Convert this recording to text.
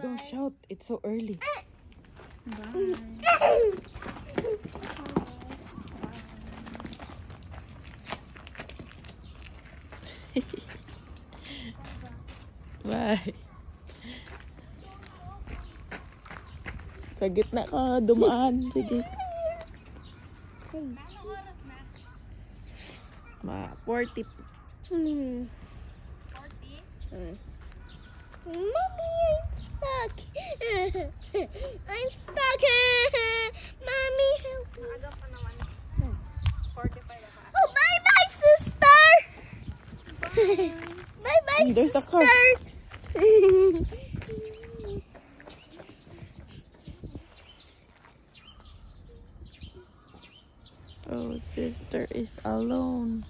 Don't shout. It's so early. Bye. Sa gitna ka dumaan. Sige. Ma 40. 40? Mommy, I'm stuck. I'm stuck. Mommy, help me. Aga pa naman. 45 ako. Oh, bye-bye, sister. Bye-bye, There's a car. sister. Oh, sister is alone.